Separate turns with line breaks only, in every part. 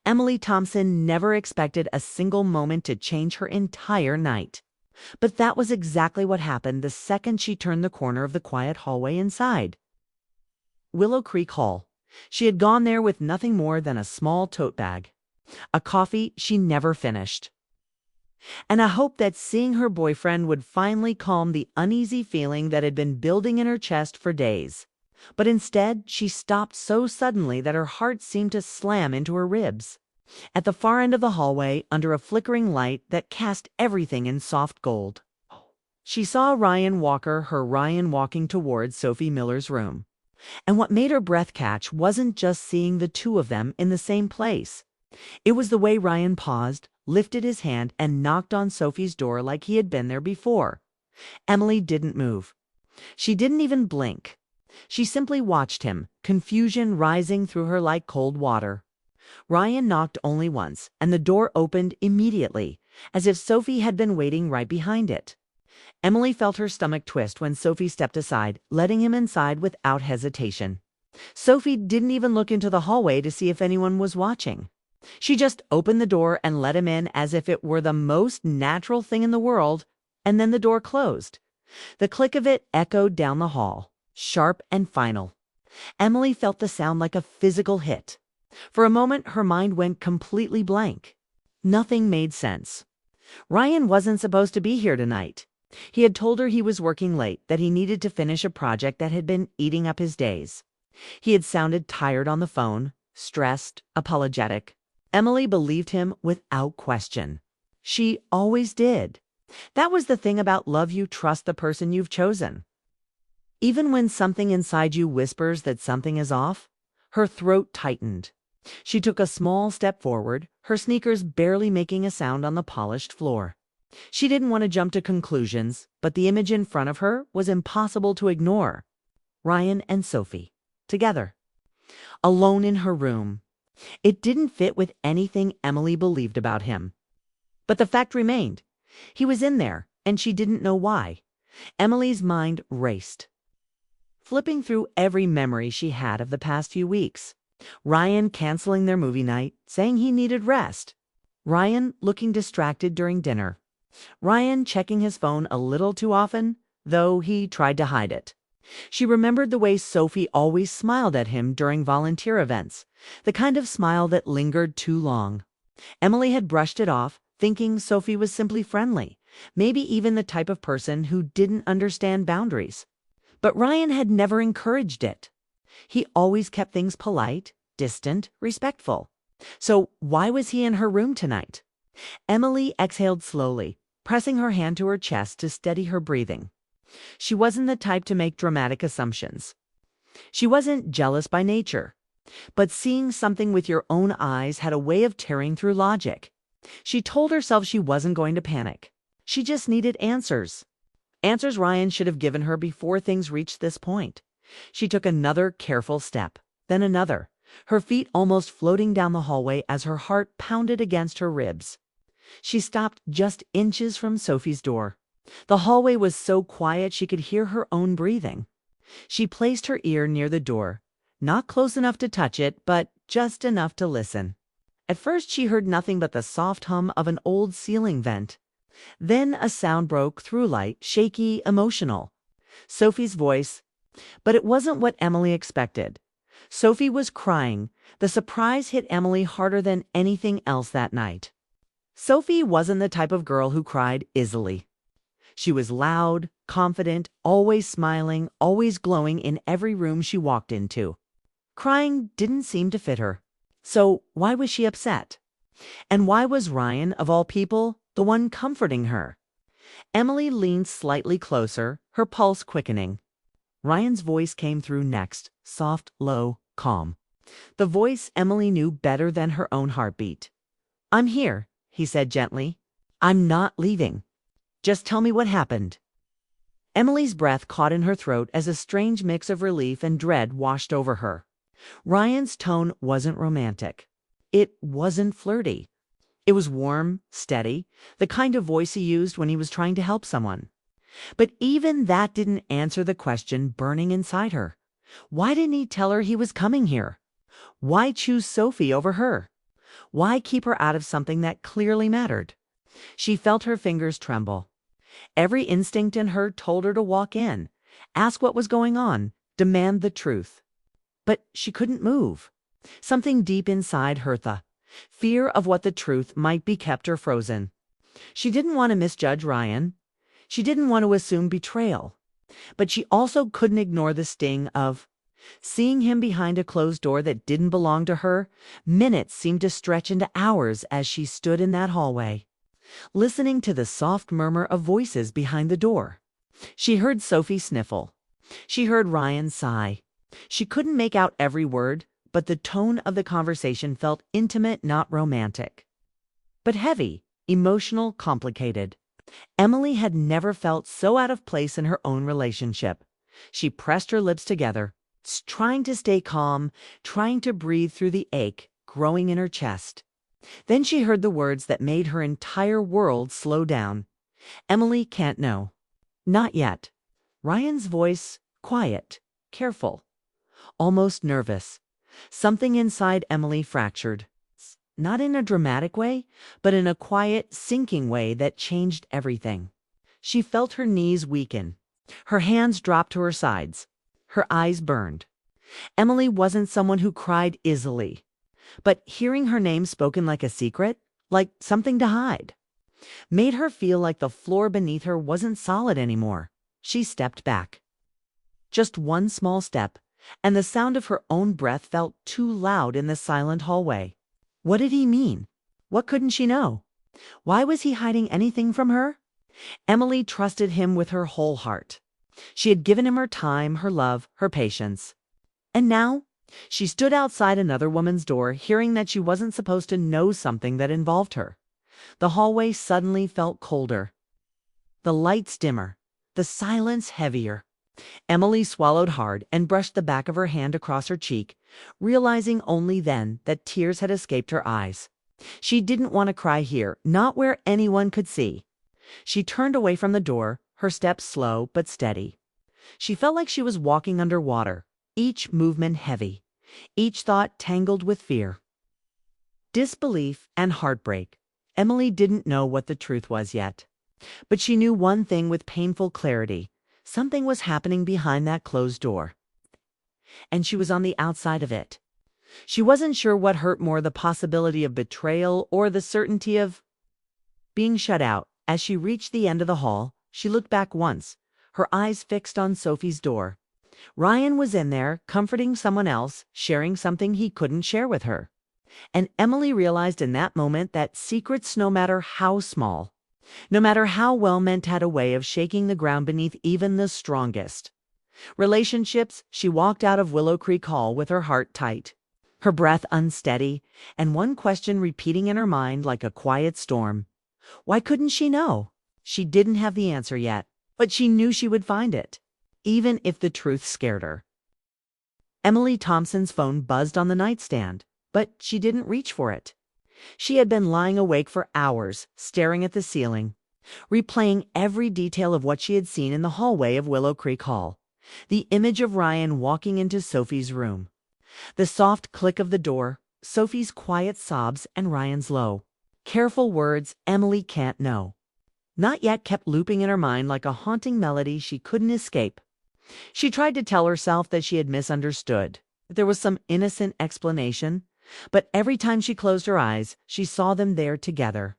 Emily Thompson never expected a single moment to change her entire night. But that was exactly what happened the second she turned the corner of the quiet hallway inside Willow Creek Hall. She had gone there with nothing more than a small tote bag, a coffee she never finished, and a hope that seeing her boyfriend would finally calm the uneasy feeling that had been building in her chest for days. But instead, she stopped so suddenly that her heart seemed to slam into her ribs. At the far end of the hallway, under a flickering light that cast everything in soft gold, she saw Ryan walking towards Sophie Miller's room. And what made her breath catch wasn't just seeing the two of them in the same place. It was the way Ryan paused, lifted his hand, and knocked on Sophie's door like he had been there before. Emily didn't move. She didn't even blink. She simply watched him, confusion rising through her like cold water. Ryan knocked only once, and the door opened immediately, as if Sophie had been waiting right behind it. Emily felt her stomach twist when Sophie stepped aside, letting him inside without hesitation. Sophie didn't even look into the hallway to see if anyone was watching. She just opened the door and let him in as if it were the most natural thing in the world, and then the door closed. The click of it echoed down the hall, sharp and final. Emily felt the sound like a physical hit. For a moment, her mind went completely blank. Nothing made sense. Ryan wasn't supposed to be here tonight. He had told her he was working late, that he needed to finish a project that had been eating up his days. He had sounded tired on the phone, stressed, apologetic. Emily believed him without question. She always did. That was the thing about love: you trust the person you've chosen. Even when something inside you whispers that something is off, her throat tightened. She took a small step forward, her sneakers barely making a sound on the polished floor. She didn't want to jump to conclusions, but the image in front of her was impossible to ignore. Ryan and Sophie, together, alone in her room. It didn't fit with anything Emily believed about him. But the fact remained. He was in there, and she didn't know why. Emily's mind raced, flipping through every memory she had of the past few weeks. Ryan canceling their movie night, saying he needed rest. Ryan looking distracted during dinner. Ryan checking his phone a little too often, though he tried to hide it. She remembered the way Sophie always smiled at him during volunteer events, the kind of smile that lingered too long. Emily had brushed it off, thinking Sophie was simply friendly, maybe even the type of person who didn't understand boundaries. But Ryan had never encouraged it. He always kept things polite, distant, respectful. So why was he in her room tonight? Emily exhaled slowly, pressing her hand to her chest to steady her breathing. She wasn't the type to make dramatic assumptions. She wasn't jealous by nature. But seeing something with your own eyes had a way of tearing through logic. She told herself she wasn't going to panic. She just needed answers. Answers Ryan should have given her before things reached this point. She took another careful step, then another, her feet almost floating down the hallway as her heart pounded against her ribs. She stopped just inches from Sophie's door. The hallway was so quiet she could hear her own breathing. She placed her ear near the door, not close enough to touch it, but just enough to listen. At first she heard nothing but the soft hum of an old ceiling vent. Then a sound broke through, light, shaky, emotional. Sophie's voice. But it wasn't what Emily expected. Sophie was crying. The surprise hit Emily harder than anything else that night. Sophie wasn't the type of girl who cried easily. She was loud, confident, always smiling, always glowing in every room she walked into. Crying didn't seem to fit her. So why was she upset? And why was Ryan, of all people, the one comforting her? Emily leaned slightly closer, her pulse quickening. Ryan's voice came through next, soft, low, calm. The voice Emily knew better than her own heartbeat. "I'm here," he said gently. "I'm not leaving. Just tell me what happened." Emily's breath caught in her throat as a strange mix of relief and dread washed over her. Ryan's tone wasn't romantic. It wasn't flirty. It was warm, steady, the kind of voice he used when he was trying to help someone. But even that didn't answer the question burning inside her. Why didn't he tell her he was coming here? Why choose Sophie over her? Why keep her out of something that clearly mattered? She felt her fingers tremble. Every instinct in her told her to walk in, ask what was going on, demand the truth. But she couldn't move. Something deep inside her, the fear of what the truth might be, kept her frozen. She didn't want to misjudge Ryan. She didn't want to assume betrayal. But she also couldn't ignore the sting of seeing him behind a closed door that didn't belong to her. Minutes seemed to stretch into hours as she stood in that hallway, listening to the soft murmur of voices behind the door. She heard Sophie sniffle. She heard Ryan sigh. She couldn't make out every word, but the tone of the conversation felt intimate, not romantic. But heavy, emotional, complicated. Emily had never felt so out of place in her own relationship. She pressed her lips together, trying to stay calm, trying to breathe through the ache growing in her chest. Then she heard the words that made her entire world slow down. Emily can't know. Not yet. Ryan's voice, quiet, careful, almost nervous. Something inside Emily fractured. Not in a dramatic way, but in a quiet, sinking way that changed everything. She felt her knees weaken. Her hands dropped to her sides. Her eyes burned. Emily wasn't someone who cried easily, but hearing her name spoken like a secret, like something to hide, made her feel like the floor beneath her wasn't solid anymore. She stepped back. Just one small step, and the sound of her own breath felt too loud in the silent hallway. What did he mean? What couldn't she know? Why was he hiding anything from her? Emily trusted him with her whole heart. She had given him her time, her love, her patience. And now, she stood outside another woman's door, hearing that she wasn't supposed to know something that involved her. The hallway suddenly felt colder. The lights dimmer. The silence heavier. Emily swallowed hard and brushed the back of her hand across her cheek, realizing only then that tears had escaped her eyes. She didn't want to cry here, not where anyone could see. She turned away from the door, her steps slow but steady. She felt like she was walking underwater, each movement heavy, each thought tangled with fear. Disbelief and heartbreak. Emily didn't know what the truth was yet. But she knew one thing with painful clarity. Something was happening behind that closed door. And she was on the outside of it. She wasn't sure what hurt more, the possibility of betrayal or the certainty of being shut out. As she reached the end of the hall, she looked back once, her eyes fixed on Sophie's door. Ryan was in there, comforting someone else, sharing something he couldn't share with her. And Emily realized in that moment that secrets, no matter how small, no matter how well meant, had a way of shaking the ground beneath even the strongest relationships. She walked out of Willow Creek Hall with her heart tight, her breath unsteady, and one question repeating in her mind like a quiet storm. Why couldn't she know? She didn't have the answer yet, but she knew she would find it, even if the truth scared her. Emily Thompson's phone buzzed on the nightstand, but she didn't reach for it. She had been lying awake for hours, staring at the ceiling, replaying every detail of what she had seen in the hallway of Willow Creek Hall. The image of Ryan walking into Sophie's room. The soft click of the door, Sophie's quiet sobs, and Ryan's low, careful words, "Emily can't know." Not yet, kept looping in her mind like a haunting melody she couldn't escape. She tried to tell herself that she had misunderstood, that there was some innocent explanation. But every time she closed her eyes, she saw them there together.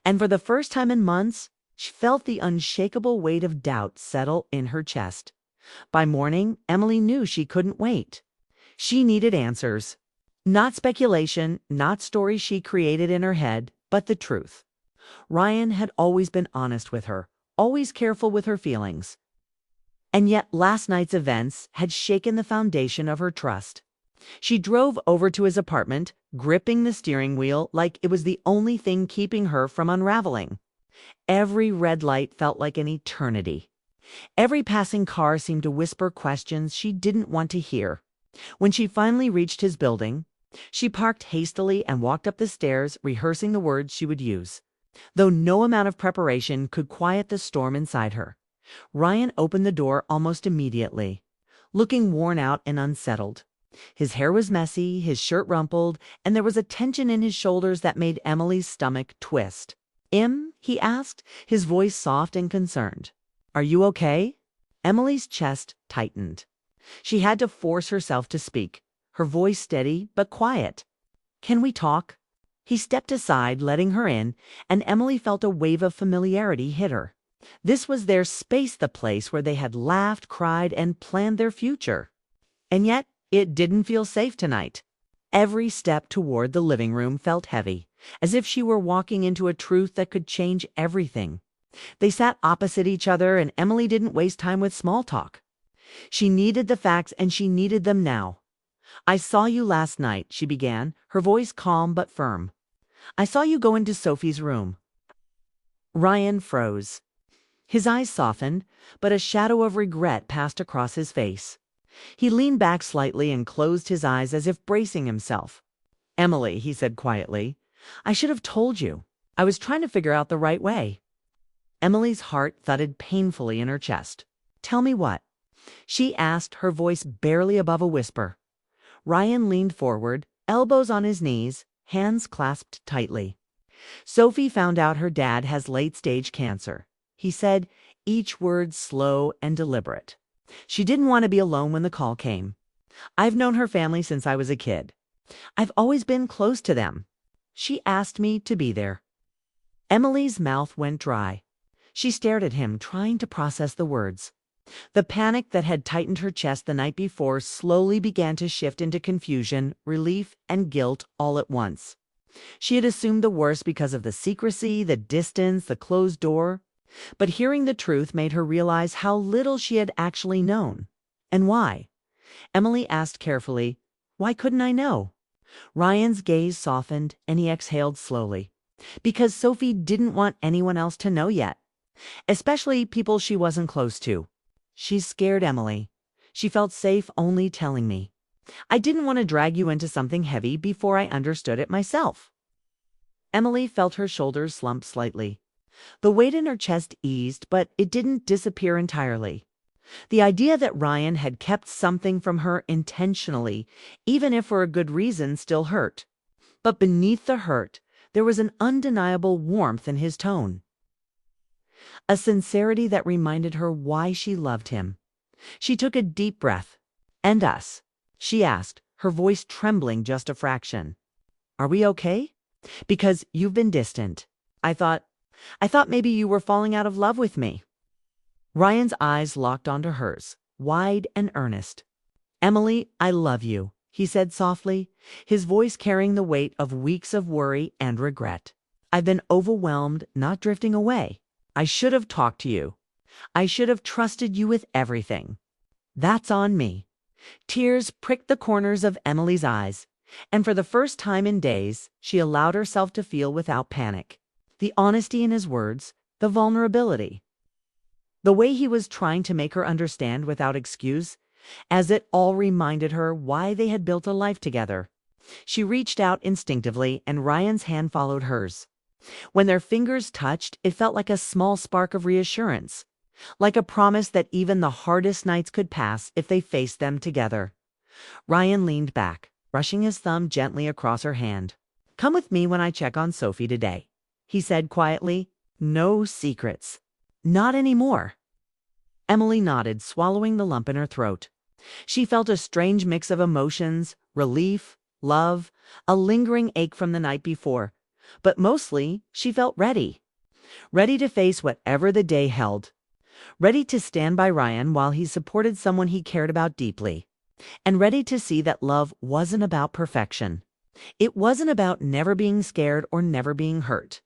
And for the first time in months, she felt the unshakable weight of doubt settle in her chest. By morning, Emily knew she couldn't wait. She needed answers. Not speculation, not stories she created in her head, but the truth. Ryan had always been honest with her, always careful with her feelings. And yet last night's events had shaken the foundation of her trust. She drove over to his apartment, gripping the steering wheel like it was the only thing keeping her from unraveling. Every red light felt like an eternity. Every passing car seemed to whisper questions she didn't want to hear. When she finally reached his building, she parked hastily and walked up the stairs, rehearsing the words she would use, though no amount of preparation could quiet the storm inside her. Ryan opened the door almost immediately, looking worn out and unsettled. His hair was messy, his shirt rumpled, and there was a tension in his shoulders that made Emily's stomach twist. He asked, his voice soft and concerned. Are you okay? Emily's chest tightened. She had to force herself to speak, her voice steady but quiet. Can we talk? He stepped aside, letting her in, and Emily felt a wave of familiarity hit her. This was their space, the place where they had laughed, cried, and planned their future. And yet, it didn't feel safe tonight. Every step toward the living room felt heavy, as if she were walking into a truth that could change everything. They sat opposite each other, and Emily didn't waste time with small talk. She needed the facts, and she needed them now. I saw you last night, she began, her voice calm but firm. I saw you go into Sophie's room. Ryan froze. His eyes softened, but a shadow of regret passed across his face. He leaned back slightly and closed his eyes as if bracing himself. Emily, he said quietly, I should have told you. I was trying to figure out the right way. Emily's heart thudded painfully in her chest. Tell me what? She asked, her voice barely above a whisper. Ryan leaned forward, elbows on his knees, hands clasped tightly. Sophie found out her dad has late-stage cancer. He said, each word slow and deliberate. She didn't want to be alone when the call came. I've known her family since I was a kid. I've always been close to them. She asked me to be there. Emily's mouth went dry. She stared at him, trying to process the words. The panic that had tightened her chest the night before slowly began to shift into confusion, relief, and guilt all at once. She had assumed the worst because of the secrecy, the distance, the closed door. But hearing the truth made her realize how little she had actually known. And why? Emily asked carefully, Why couldn't I know? Ryan's gaze softened, and he exhaled slowly. Because Sophie didn't want anyone else to know yet. Especially people she wasn't close to. She's scared, Emily. She felt safe only telling me. I didn't want to drag you into something heavy before I understood it myself. Emily felt her shoulders slump slightly. The weight in her chest eased, but it didn't disappear entirely. The idea that Ryan had kept something from her intentionally, even if for a good reason, still hurt. But beneath the hurt, there was an undeniable warmth in his tone. A sincerity that reminded her why she loved him. She took a deep breath. And us? She asked, her voice trembling just a fraction. Are we okay? Because you've been distant. I thought maybe you were falling out of love with me. Ryan's eyes locked onto hers, wide and earnest. Emily, I love you, he said softly, his voice carrying the weight of weeks of worry and regret. I've been overwhelmed, not drifting away. I should have talked to you. I should have trusted you with everything. That's on me. Tears pricked the corners of Emily's eyes, and for the first time in days, she allowed herself to feel without panic. The honesty in his words, the vulnerability. The way he was trying to make her understand without excuse, as it all reminded her why they had built a life together. She reached out instinctively, and Ryan's hand followed hers. When their fingers touched, it felt like a small spark of reassurance, like a promise that even the hardest nights could pass if they faced them together. Ryan leaned back, brushing his thumb gently across her hand. Come with me when I check on Sophie today, he said quietly. No secrets. Not anymore. Emily nodded, swallowing the lump in her throat. She felt a strange mix of emotions, relief, love, a lingering ache from the night before. But mostly, she felt ready. Ready to face whatever the day held. Ready to stand by Ryan while he supported someone he cared about deeply. And ready to see that love wasn't about perfection. It wasn't about never being scared or never being hurt.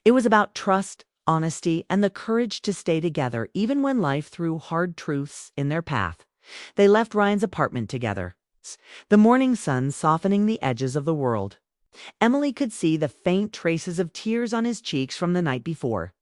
It was about trust, honesty, and the courage to stay together even when life threw hard truths in their path. They left Ryan's apartment together, the morning sun softening the edges of the world. Emily could see the faint traces of tears on his cheeks from the night before.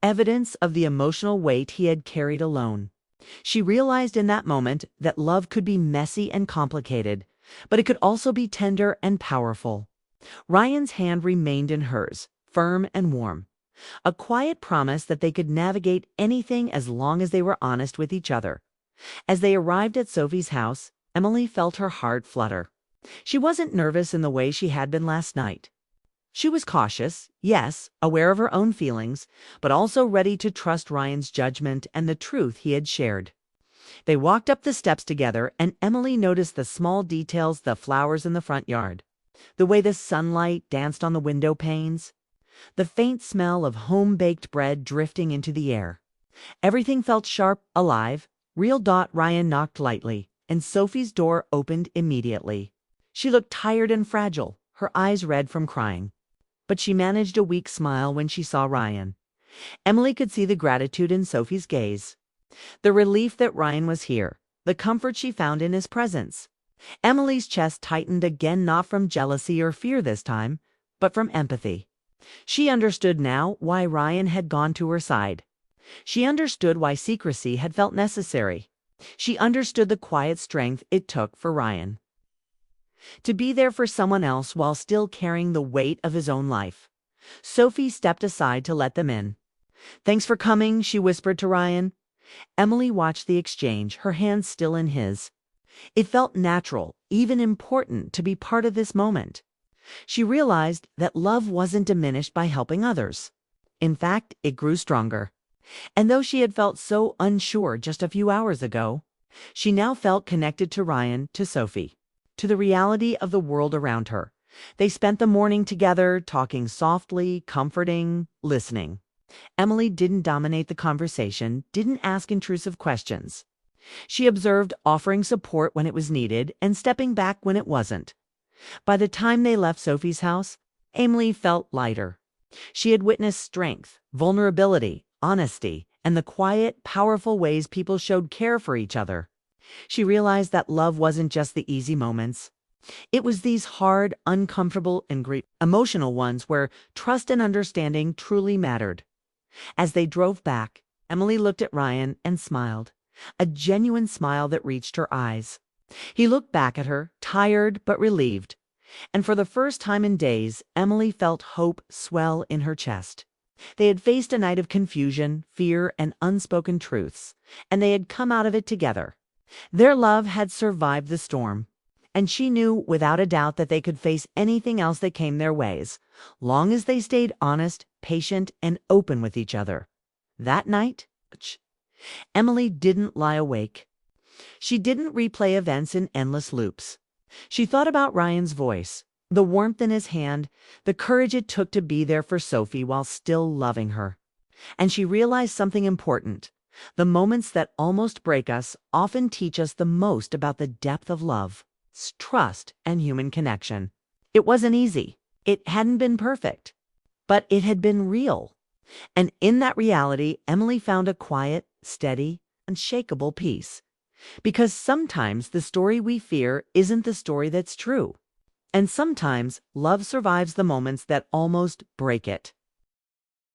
Evidence of the emotional weight he had carried alone. She realized in that moment that love could be messy and complicated, but it could also be tender and powerful. Ryan's hand remained in hers, firm and warm. A quiet promise that they could navigate anything as long as they were honest with each other. As they arrived at Sophie's house, Emily felt her heart flutter. She wasn't nervous in the way she had been last night. She was cautious, yes, aware of her own feelings, but also ready to trust Ryan's judgment and the truth he had shared. They walked up the steps together, and Emily noticed the small details, the flowers in the front yard, the way the sunlight danced on the window panes, the faint smell of home-baked bread drifting into the air. Everything felt sharp, alive. Real. Ryan knocked lightly, and Sophie's door opened immediately. She looked tired and fragile, her eyes red from crying. But she managed a weak smile when she saw Ryan. Emily could see the gratitude in Sophie's gaze, the relief that Ryan was here, the comfort she found in his presence. Emily's chest tightened again, not from jealousy or fear this time, but from empathy. She understood now why Ryan had gone to her side. She understood why secrecy had felt necessary. She understood the quiet strength it took for Ryan to be there for someone else while still carrying the weight of his own life. Sophie stepped aside to let them in. "Thanks for coming," she whispered to Ryan. Emily watched the exchange, her hands still in his. It felt natural, even important, to be part of this moment. She realized that love wasn't diminished by helping others. In fact, it grew stronger. And though she had felt so unsure just a few hours ago, she now felt connected to Ryan, to Sophie, to the reality of the world around her. They spent the morning together, talking softly, comforting, listening. Emily didn't dominate the conversation, didn't ask intrusive questions. She observed, offering support when it was needed and stepping back when it wasn't. By the time they left Sophie's house, Emily felt lighter. She had witnessed strength, vulnerability, honesty, and the quiet, powerful ways people showed care for each other. She realized that love wasn't just the easy moments. It was these hard, uncomfortable, and emotional ones where trust and understanding truly mattered. As they drove back, Emily looked at Ryan and smiled, a genuine smile that reached her eyes. He looked back at her, tired but relieved. And for the first time in days, Emily felt hope swell in her chest. They had faced a night of confusion, fear, and unspoken truths, and they had come out of it together. Their love had survived the storm, and she knew without a doubt that they could face anything else that came their ways, long as they stayed honest, patient, and open with each other. That night, Emily didn't lie awake. She didn't replay events in endless loops. She thought about Ryan's voice, the warmth in his hand, the courage it took to be there for Sophie while still loving her. And she realized something important. The moments that almost break us often teach us the most about the depth of love, trust, and human connection. It wasn't easy. It hadn't been perfect. But it had been real. And in that reality, Emily found a quiet, steady, unshakable peace. Because sometimes the story we fear isn't the story that's true. And sometimes love survives the moments that almost break it.